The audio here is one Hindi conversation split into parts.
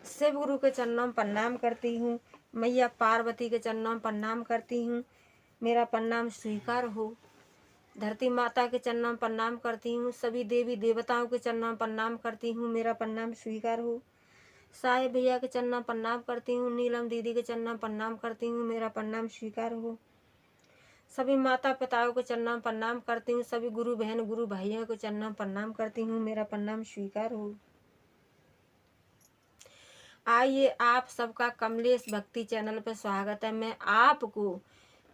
शिव गुरु के चरणों में प्रणाम करती हूँ। मैया पार्वती के चरणों में प्रणाम करती हूँ, मेरा प्रणाम स्वीकार हो। धरती माता के चरणों में प्रणाम करती हूँ। सभी देवी देवताओं के चरणों में प्रणाम करती हूँ, मेरा प्रणाम स्वीकार हो। साहेब भैया के चरणों में प्रणाम करती हूँ। नीलम दीदी के चरणों में प्रणाम करती हूँ, मेरा प्रणाम स्वीकार हो। सभी माता पिताओं के चरणों में प्रणाम करती हूँ। सभी गुरु बहन गुरु भाइयों के चरणों में प्रणाम करती हूँ, मेरा प्रणाम स्वीकार हो। आइए आप सबका कमलेश भक्ति चैनल पर स्वागत है। मैं आपको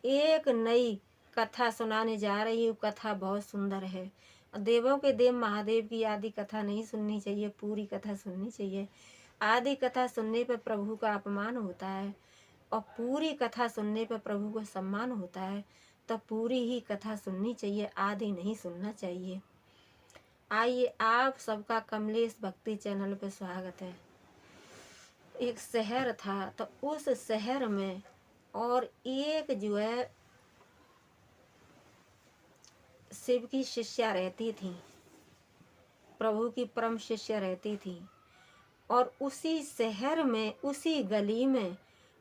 एक नई कथा सुनाने जा रही हूँ। कथा बहुत सुंदर है। देवों के देव महादेव की आदि कथा नहीं सुननी चाहिए, पूरी कथा सुननी चाहिए। आदि कथा सुनने पर प्रभु का अपमान होता है और पूरी कथा सुनने पर प्रभु को सम्मान होता है। तो पूरी ही कथा सुननी चाहिए, आदि नहीं सुनना चाहिए। आइए आप सबका कमलेश भक्ति चैनल पर स्वागत है। एक शहर था, तो उस शहर में और एक जो है शिव की शिष्या रहती थी, प्रभु की परम शिष्या रहती थी। और उसी शहर में उसी गली में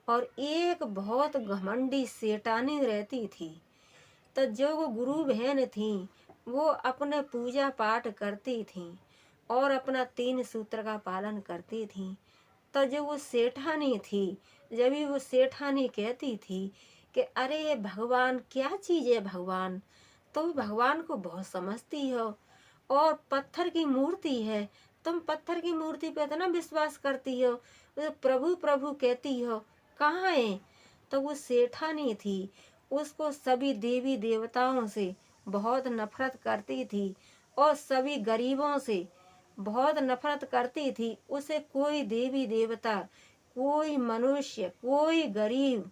और एक बहुत घमंडी सेठानी रहती थी। तो जो वो गुरु बहन थी वो अपने पूजा पाठ करती थी और अपना 3 सूत्र का पालन करती थी। तो जो वो सेठानी थी, जब भी वो सेठानी कहती थी कि अरे भगवान क्या चीज़ है भगवान, तो भगवान को बहुत समझती हो और पत्थर की मूर्ति है, तुम पत्थर की मूर्ति पे इतना विश्वास करती हो, तो प्रभु प्रभु कहती हो, कहाँ है? तो वो सेठानी थी, उसको सभी देवी देवताओं से बहुत नफरत करती थी और सभी गरीबों से बहुत नफरत करती थी। उसे कोई देवी देवता, कोई मनुष्य, कोई गरीब,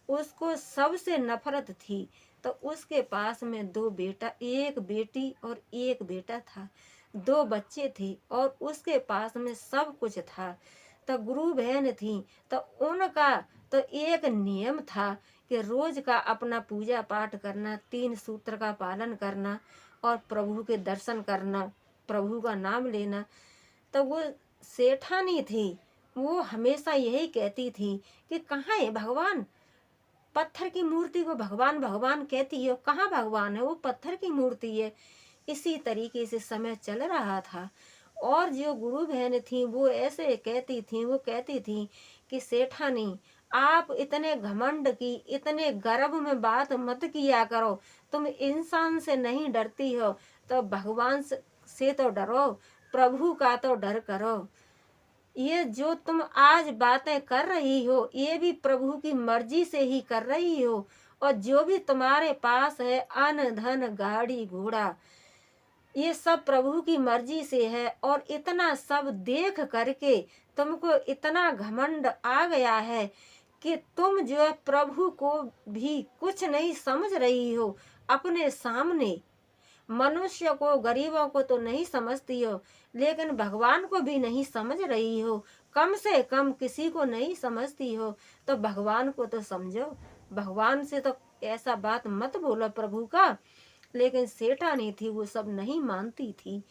उसको सबसे नफरत थी। तो उसके पास में 2 बेटा, एक बेटी और एक बेटा था। 2 बच्चे थे और उसके पास में सब कुछ था। तो गुरु बहन थी, तो उनका तो एक नियम था कि रोज का अपना पूजा पाठ करना, 3 सूत्र का पालन करना और प्रभु के दर्शन करना, प्रभु का नाम लेना। तो वो सेठानी थी, वो हमेशा यही कहती थी कि कहाँ है भगवान? पत्थर की मूर्ति को भगवान भगवान कहती है, कहाँ भगवान है? वो पत्थर की मूर्ति है। इसी तरीके से समय चल रहा था और जो गुरु बहन थी वो ऐसे कहती थी, वो कहती थी कि सेठानी आप इतने घमंड की, इतने गर्व में बात मत किया करो। तुम इंसान से नहीं डरती हो तो भगवान से तो डरो, प्रभु का तो डर करो। ये जो तुम आज बातें कर रही हो ये भी प्रभु की मर्जी से ही कर रही हो। और जो भी तुम्हारे पास है अन्न धन गाड़ी घोड़ा, ये सब प्रभु की मर्जी से है। और इतना सब देख करके तुमको इतना घमंड आ गया है कि तुम जो है प्रभु को भी कुछ नहीं समझ रही हो। अपने सामने मनुष्य को, गरीबों को तो नहीं समझती हो, लेकिन भगवान को भी नहीं समझ रही हो। कम से कम किसी को नहीं समझती हो तो भगवान को तो समझो। भगवान से तो ऐसा बात मत बोलो प्रभु का। लेकिन सेठानी थी, वो सब नहीं मानती थी।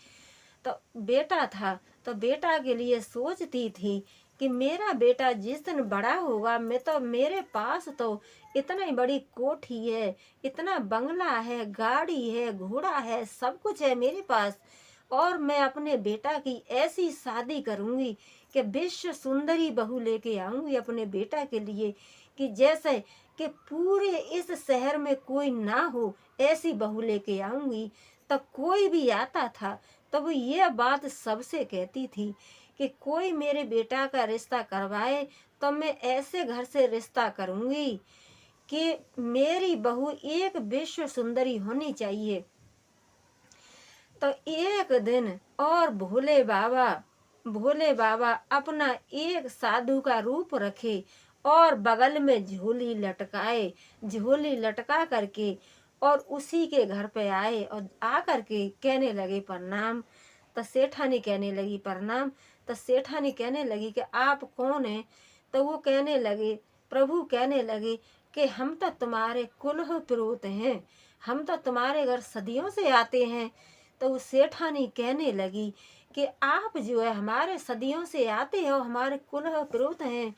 तो बेटा था, तो बेटा के लिए सोचती थी कि मेरा बेटा जिस दिन बड़ा होगा, मैं तो, मेरे पास तो इतनी बड़ी कोठी है, इतना बंगला है, गाड़ी है, घोड़ा है, सब कुछ है मेरे पास। और मैं अपने बेटा की ऐसी शादी करूंगी कि विश्व सुंदरी बहू लेके आऊंगी अपने बेटा के लिए, कि जैसे कि पूरे इस शहर में कोई ना हो, ऐसी बहू लेके आऊंगी। तब कोई भी आता था तो वो ये बात सबसे कहती थी कि कोई मेरे बेटा का रिश्ता करवाए तो मैं ऐसे घर से रिश्ता करूंगी कि मेरी बहू एक विश्व सुंदरी होनी चाहिए। तो एक दिन और भोले बाबा अपना एक साधु का रूप रखे और बगल में झोली लटकाए, झोली लटका करके और उसी के घर पे आए और आ करके कहने लगे प्रणाम। तो सेठानी कहने लगी प्रणाम। तो सेठानी कहने लगी कि आप कौन हैं? तो वो कहने लगे, प्रभु कहने लगे कि हम तो तुम्हारे कुलह पुरोहित हैं, हम तो तुम्हारे घर सदियों से आते हैं। तो वो सेठानी कहने लगी कि आप जो है हमारे सदियों से आते हो, हमारे कुल पुरोहित हैं,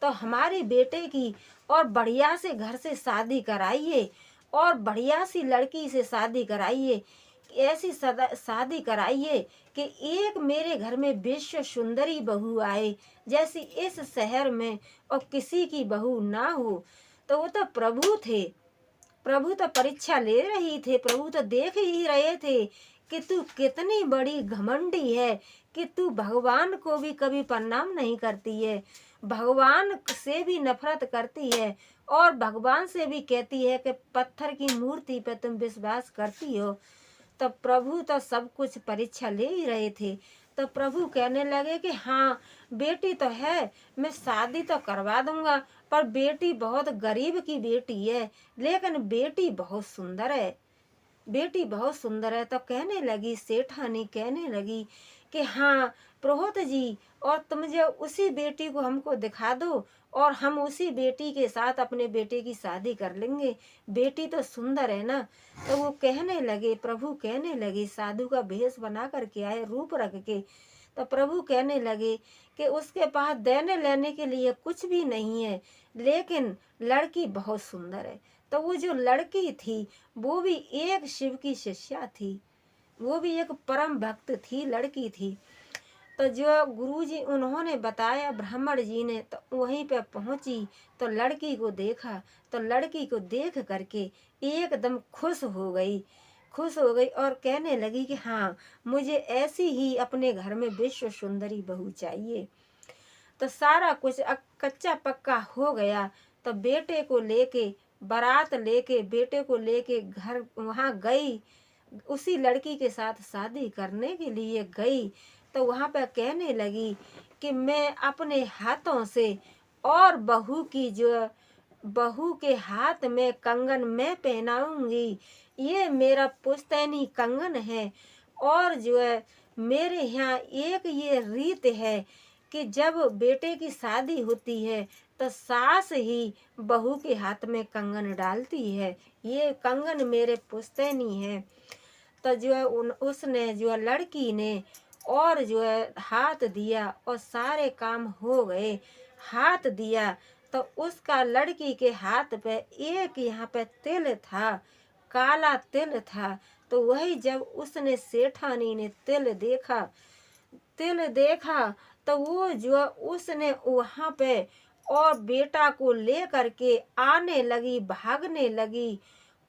तो हमारे बेटे की और बढ़िया से घर से शादी कराइए और बढ़िया सी लड़की से शादी कराइए, ऐसी शादी कराइए कि एक मेरे घर में विश्व सुंदरी बहू आए जैसी इस शहर में और किसी की बहू ना हो। तो वो तो प्रभु थे, प्रभु तो परीक्षा ले रही थे, प्रभु तो देख ही रहे थे कि तू कितनी बड़ी घमंडी है कि तू भगवान को भी कभी प्रणाम नहीं करती है, भगवान से भी नफरत करती है और भगवान से भी कहती है कि पत्थर की मूर्ति पे तुम विश्वास करती हो। तब प्रभु तो सब कुछ परीक्षा ले ही रहे थे। तो प्रभु कहने लगे कि हाँ बेटी तो है, मैं शादी तो करवा दूंगा, पर बेटी बहुत गरीब की बेटी है, लेकिन बेटी बहुत सुंदर है, बेटी बहुत सुंदर है। तो कहने लगी, सेठानी कहने लगी कि हाँ पुरोहित जी, और तुम जो उसी बेटी को हमको दिखा दो और हम उसी बेटी के साथ अपने बेटे की शादी कर लेंगे, बेटी तो सुंदर है ना। तो वो कहने लगे, प्रभु कहने लगे, साधु का भेष बना करके आए, रूप रख के। तो प्रभु कहने लगे कि उसके पास देने लेने के लिए कुछ भी नहीं है, लेकिन लड़की बहुत सुंदर है। तो वो जो लड़की थी वो भी एक शिव की शिष्या थी, वो भी एक परम भक्त थी, लड़की थी। तो जो गुरुजी उन्होंने बताया ब्राह्मण जी ने, तो वहीं पे पहुंची तो लड़की को देखा, तो लड़की को देख करके एकदम खुश हो गई, खुश हो गई और कहने लगी कि हाँ मुझे ऐसी ही अपने घर में विश्व सुंदरी बहू चाहिए। तो सारा कुछ कच्चा पक्का हो गया। तो बेटे को लेके, बारात लेके, बेटे को लेके घर वहाँ गई, उसी लड़की के साथ शादी करने के लिए गई। तो वहाँ पर कहने लगी कि मैं अपने हाथों से और बहू के हाथ में कंगन मैं पहनाऊंगी, ये मेरा पुश्तैनी कंगन है। और जो है मेरे यहाँ एक ये रीत है कि जब बेटे की शादी होती है तो सास ही बहू के हाथ में कंगन डालती है, ये कंगन मेरे पुश्तैनी है। तो जो है उसने जो है लड़की ने और जो है हाथ दिया और सारे काम हो गए, हाथ दिया तो उसका लड़की के हाथ पे एक यहाँ पे तिल था, काला तिल था। तो वही जब उसने सेठानी ने तिल देखा तो वो जो उसने वहाँ पे और बेटा को ले करके आने लगी, भागने लगी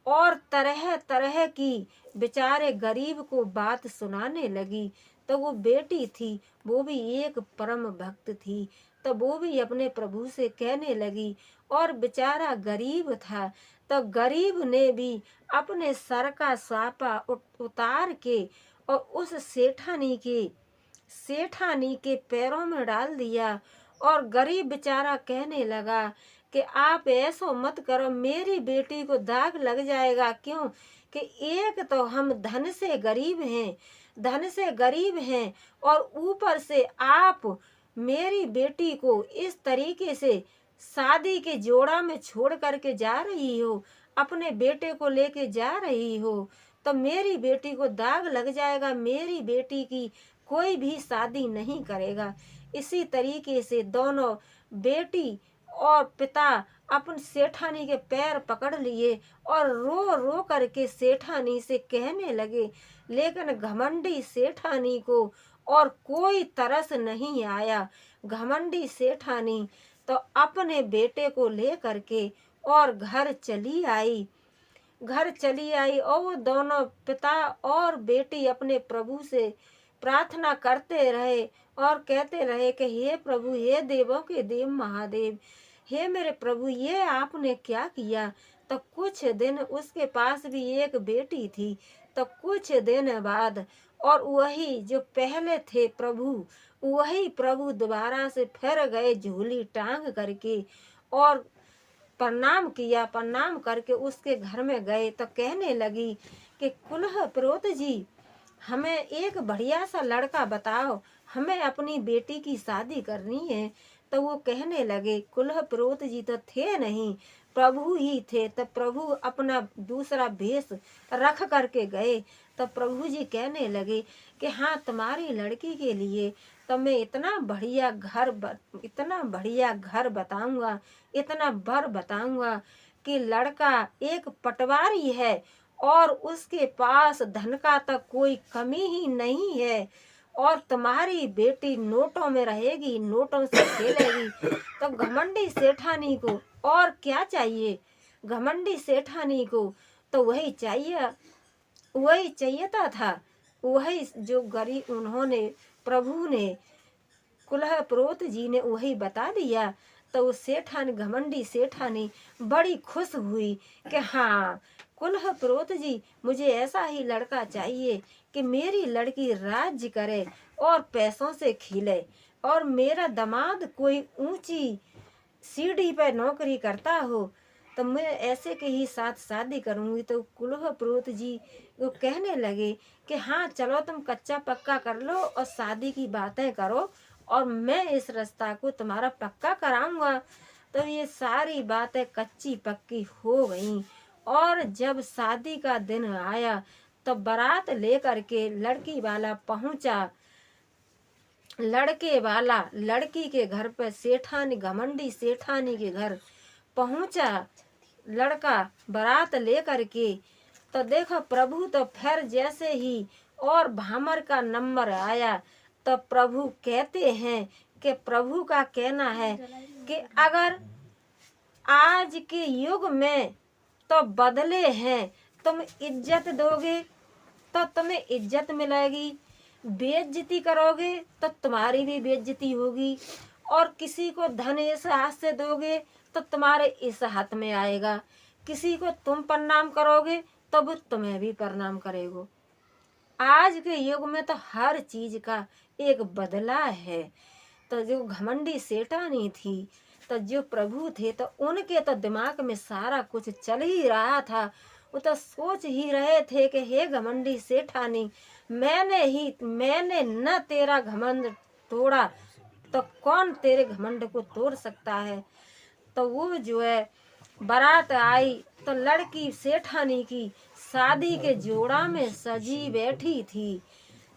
और तरह तरह की बेचारे गरीब को बात सुनाने लगी। तो वो बेटी थी, वो भी एक परम भक्त थी, तो वो भी अपने प्रभु से कहने लगी। और बेचारा गरीब था, तो गरीब ने भी अपने सर का सापा उतार के और उस सेठानी के पैरों में डाल दिया। और गरीब बेचारा कहने लगा कि आप ऐसो मत करो, मेरी बेटी को दाग लग जाएगा। क्यों कि एक तो हम धन से गरीब हैं और ऊपर से आप मेरी बेटी को इस तरीके से शादी के जोड़ा में छोड़ करके जा रही हो, अपने बेटे को लेके जा रही हो, तो मेरी बेटी को दाग लग जाएगा, मेरी बेटी की कोई भी शादी नहीं करेगा। इसी तरीके से दोनों बेटी और पिता अपन सेठानी के पैर पकड़ लिए और रो रो करके सेठानी से कहने लगे, लेकिन घमंडी सेठानी को और कोई तरस नहीं आया। घमंडी सेठानी तो अपने बेटे को ले करके और घर चली आई और वो दोनों पिता और बेटी अपने प्रभु से प्रार्थना करते रहे और कहते रहे कि हे प्रभु, हे देवों के देव महादेव, हे मेरे प्रभु, ये आपने क्या किया। तो कुछ दिन उसके पास भी एक बेटी थी। तो कुछ दिन बाद और वही जो पहले थे प्रभु, वही प्रभु दोबारा से फिर गए झोली टांग करके और प्रणाम किया। प्रणाम करके उसके घर में गए तो कहने लगी कि कुलह पुरोहित जी, हमें एक बढ़िया सा लड़का बताओ, हमें अपनी बेटी की शादी करनी है। तो वो कहने लगे, कुलह पुरोहित जी तो थे नहीं, प्रभु ही थे। तो प्रभु अपना दूसरा भेष रख करके गए। तो प्रभु जी कहने लगे कि हाँ, तुम्हारी लड़की के लिए तो मैं इतना बढ़िया घर बताऊंगा, इतना बर बताऊंगा कि लड़का एक पटवारी है और उसके पास धन का तो कोई कमी ही नहीं है, और तुम्हारी बेटी नोटों में रहेगी, नोटों से खेलेगी। तो घमंडी सेठानी को और क्या चाहिए? घमंडी सेठानी को तो वही चाहिए था। वही जो गरीब उन्होंने प्रभु ने कुलह प्रोत जी ने वही बता दिया। तो उस सेठानी, घमंडी सेठानी बड़ी खुश हुई कि हाँ, कुलह प्रोत जी, मुझे ऐसा ही लड़का चाहिए कि मेरी लड़की राज्य करे और पैसों से खिले, और मेरा दामाद कोई ऊंची सीढ़ी पर नौकरी करता हो, तो मैं ऐसे के ही साथ शादी करूंगी। तो कुलह प्रोत जी वो कहने लगे कि हाँ, चलो तुम कच्चा पक्का कर लो और शादी की बातें करो, और मैं इस रास्ता को तुम्हारा पक्का कराऊंगा। तो ये सारी बातें कच्ची पक्की हो गईं, और जब शादी का दिन आया तो बारात लेकर के लड़की वाला पहुंचा। लड़के वाला लड़की के घर पर सेठानी, घमंडी सेठानी के घर पहुंचा लड़का बारात लेकर के। तो देखो प्रभु तो फिर जैसे ही और भामर का नंबर आया तो प्रभु कहते हैं कि प्रभु का कहना है कि अगर आज के युग में तो बदले हैं, तुम इज्जत दोगे तो तुम्हें इज्जत मिलेगी, बेइज्जती करोगे तो तुम्हारी भी बेइज्जती होगी, और किसी को धन इस हाथ से दोगे तो तुम्हारे इस हाथ में आएगा, किसी को तुम प्रणाम करोगे तो वो तुम्हें भी प्रणाम करेगा। आज के युग में तो हर चीज का एक बदला है। तो जो घमंडी सेठानी थी, तो जो प्रभु थे, तो उनके तो दिमाग में सारा कुछ चल ही रहा था। वो तो सोच ही रहे थे कि हे घमंडी सेठानी, मैंने न तेरा घमंड तोड़ा तो कौन तेरे घमंड को तोड़ सकता है। तो वो जो है बारात आई तो लड़की सेठानी की शादी के जोड़ा में सजी बैठी थी,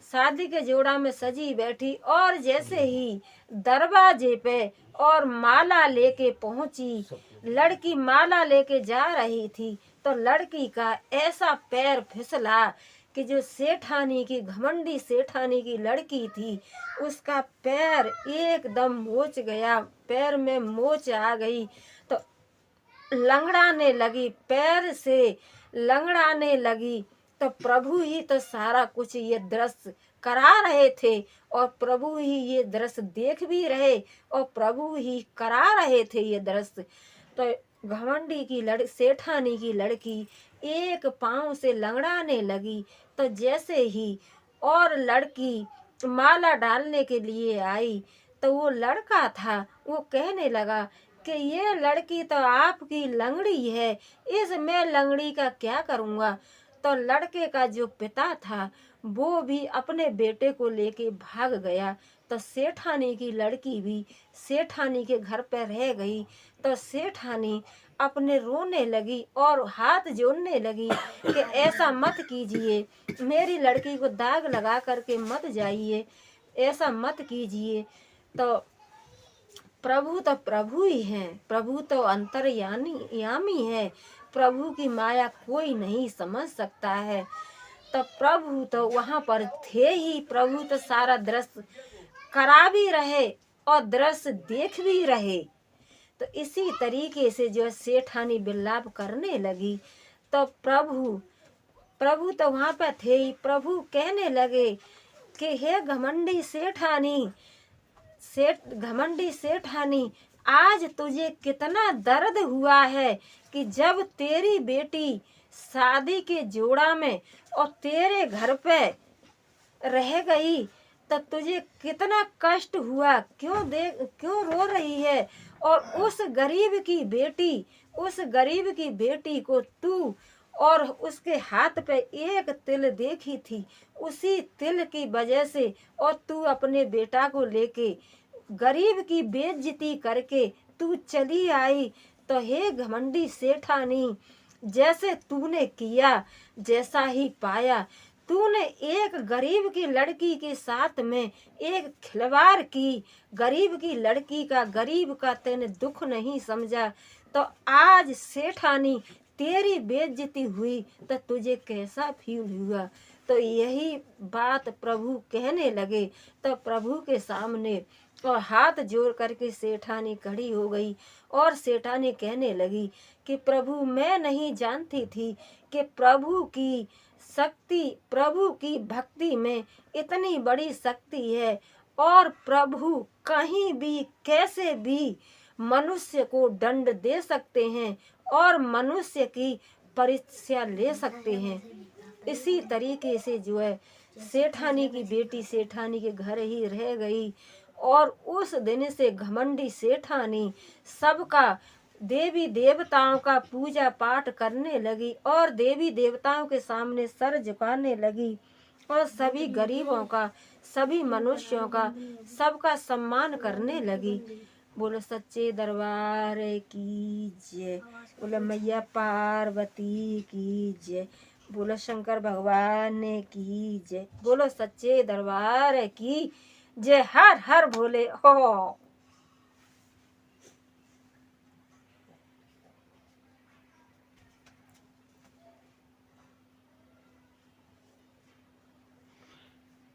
शादी के जोड़ा में सजी बैठी, और जैसे ही दरवाजे पे और माला लेके पहुंची, लड़की माला लेके जा रही थी, तो लड़की का ऐसा पैर फिसला कि जो सेठानी की, घमंडी सेठानी की लड़की थी, उसका पैर एकदम मोच गया, पैर में मोच आ गई। तो लंगड़ाने लगी, पैर से लंगड़ाने लगी। तो प्रभु ही तो सारा कुछ ये दृश्य करा रहे थे, और प्रभु ही ये दृश्य देख भी रहे, और प्रभु ही करा रहे थे ये दृश्य। तो घमंडी की सेठानी की लड़की एक पांव से लंगड़ाने लगी। तो जैसे ही और लड़की माला डालने के लिए आई, तो वो लड़का था, वो कहने लगा कि ये लड़की तो आपकी लंगड़ी है, इस मैं लंगड़ी का क्या करूँगा। तो लड़के का जो पिता था वो भी अपने बेटे को लेके भाग गया। तो सेठानी की लड़की भी सेठानी के घर पर रह गई। तो सेठानी अपने रोने लगी और हाथ जोड़ने लगी कि ऐसा मत कीजिए, मेरी लड़की को दाग लगा करके मत जाइए, ऐसा मत कीजिए। तो प्रभु ही हैं, प्रभु तो अंतर्यामी है, प्रभु की माया कोई नहीं समझ सकता है। तो प्रभु तो वहाँ पर थे ही, प्रभु तो सारा दृश्य करा भी रहे और दृश्य देख भी रहे। तो इसी तरीके से जो सेठानी विलाप करने लगी, तो प्रभु तो वहाँ पर थे ही। प्रभु कहने लगे कि हे घमंडी सेठानी, आज तुझे कितना दर्द हुआ है कि जब तेरी बेटी शादी के जोड़ा में और तेरे घर पे रह गई, तो तुझे कितना कष्ट हुआ, क्यों रो रही है। और उस गरीब की बेटी को तू और उसके हाथ पे एक तिल देखी थी, उसी तिल की वजह से और तू अपने बेटा को लेके गरीब की बेइज्जती करके तू चली आई। तो हे घमंडी सेठानी, जैसे तूने किया जैसा ही पाया, तूने एक गरीब की लड़की के साथ में एक खिलवाड़ की, गरीब की लड़की का, गरीब का तेने दुख नहीं समझा, तो आज सेठानी तेरी बेइज्जती हुई तो तुझे कैसा फील हुआ। तो यही बात प्रभु कहने लगे। तो प्रभु के सामने और हाथ जोड़ करके सेठानी खड़ी हो गई और सेठानी कहने लगी कि प्रभु, मैं नहीं जानती थी कि प्रभु की शक्ति, प्रभु की भक्ति में इतनी बड़ी शक्ति है, और प्रभु कहीं भी कैसे भी मनुष्य को दंड दे सकते हैं और मनुष्य की परीक्षा ले सकते हैं। इसी तरीके से जो है सेठानी की बेटी सेठानी के घर ही रह गई, और उस दिन से घमंडी सेठानी सबका, देवी देवताओं का पूजा पाठ करने लगी और देवी देवताओं के सामने सर झुकाने लगी, और सभी गरीबों का, सभी मनुष्यों का, सबका सम्मान करने लगी। बोलो सच्चे दरबार की जय। बोलो मैया पार्वती की जय। बोलो शंकर भगवान की जय। बोलो सच्चे दरबार की जय। हर हर भोले हो।